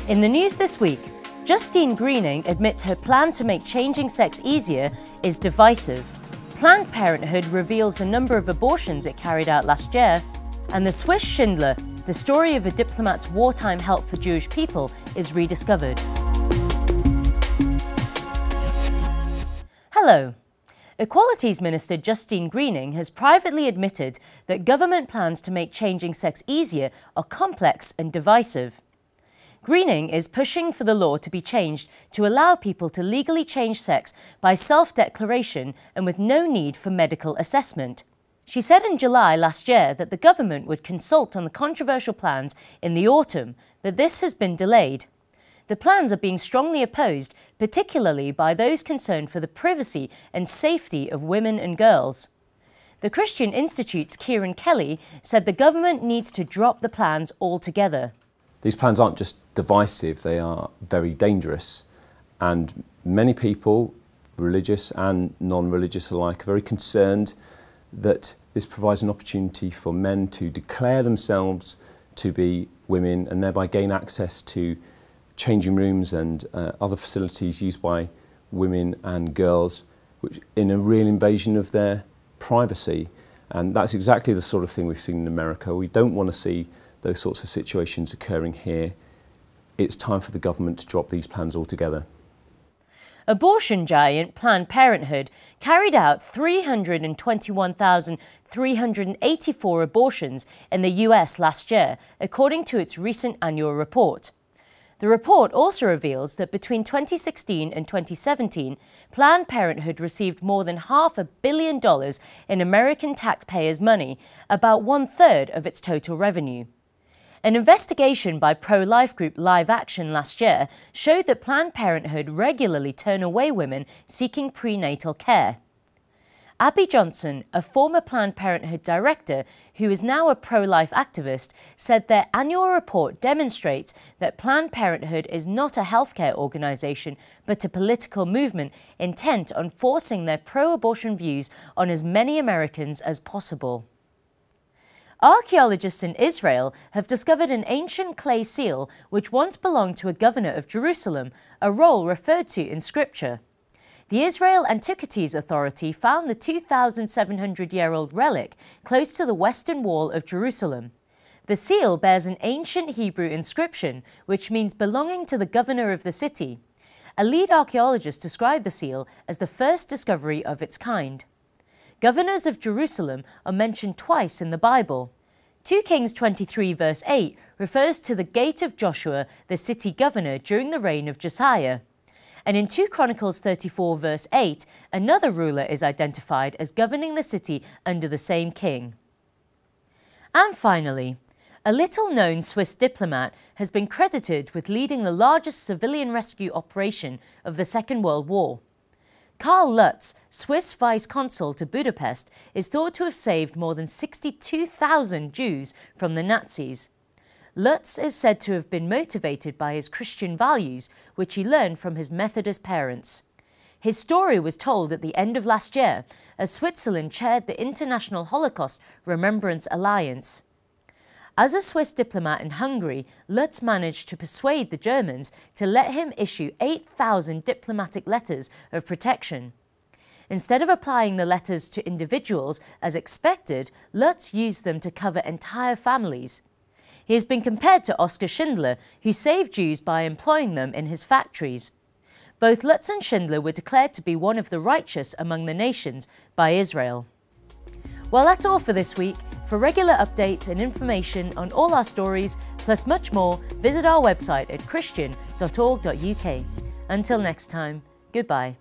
In the news this week, Justine Greening admits her plan to make changing sex easier is divisive. Planned Parenthood reveals the number of abortions it carried out last year, and the Swiss Schindler, the story of a diplomat's wartime help for Jewish people, is rediscovered. Hello. Equalities Minister Justine Greening has privately admitted that government plans to make changing sex easier are complex and divisive. Greening is pushing for the law to be changed to allow people to legally change sex by self-declaration and with no need for medical assessment. She said in July last year that the government would consult on the controversial plans in the autumn, but this has been delayed. The plans are being strongly opposed, particularly by those concerned for the privacy and safety of women and girls. The Christian Institute's Kieran Kelly said the government needs to drop the plans altogether. These plans aren't just divisive, they are very dangerous, and many people, religious and non-religious alike, are very concerned that this provides an opportunity for men to declare themselves to be women and thereby gain access to changing rooms and other facilities used by women and girls, which in a real invasion of their privacy. And that's exactly the sort of thing we've seen in America. We don't want to see those sorts of situations occurring here. It's time for the government to drop these plans altogether. Abortion giant Planned Parenthood carried out 321,384 abortions in the US last year, according to its recent annual report. The report also reveals that between 2016 and 2017, Planned Parenthood received more than $500 million in American taxpayers' money, about 1/3 of its total revenue. An investigation by pro-life group Live Action last year showed that Planned Parenthood regularly turn away women seeking prenatal care. Abby Johnson, a former Planned Parenthood director who is now a pro-life activist, said their annual report demonstrates that Planned Parenthood is not a healthcare organisation but a political movement intent on forcing their pro-abortion views on as many Americans as possible. Archaeologists in Israel have discovered an ancient clay seal which once belonged to a governor of Jerusalem, a role referred to in Scripture. The Israel Antiquities Authority found the 2,700-year-old relic close to the western wall of Jerusalem. The seal bears an ancient Hebrew inscription, which means belonging to the governor of the city. A lead archaeologist described the seal as the first discovery of its kind. Governors of Jerusalem are mentioned twice in the Bible. 2 Kings 23 verse 8 refers to the gate of Joshua, the city governor, during the reign of Josiah. And in 2 Chronicles 34 verse 8, another ruler is identified as governing the city under the same king. And finally, a little-known Swiss diplomat has been credited with leading the largest civilian rescue operation of the Second World War. Karl Lutz, Swiss vice consul to Budapest, is thought to have saved more than 62,000 Jews from the Nazis. Lutz is said to have been motivated by his Christian values, which he learned from his Methodist parents. His story was told at the end of last year, as Switzerland chaired the International Holocaust Remembrance Alliance. As a Swiss diplomat in Hungary, Lutz managed to persuade the Germans to let him issue 8,000 diplomatic letters of protection. Instead of applying the letters to individuals as expected, Lutz used them to cover entire families. He has been compared to Oskar Schindler, who saved Jews by employing them in his factories. Both Lutz and Schindler were declared to be one of the righteous among the nations by Israel. Well, that's all for this week. For regular updates and information on all our stories, plus much more, visit our website at christian.org.uk. Until next time, goodbye.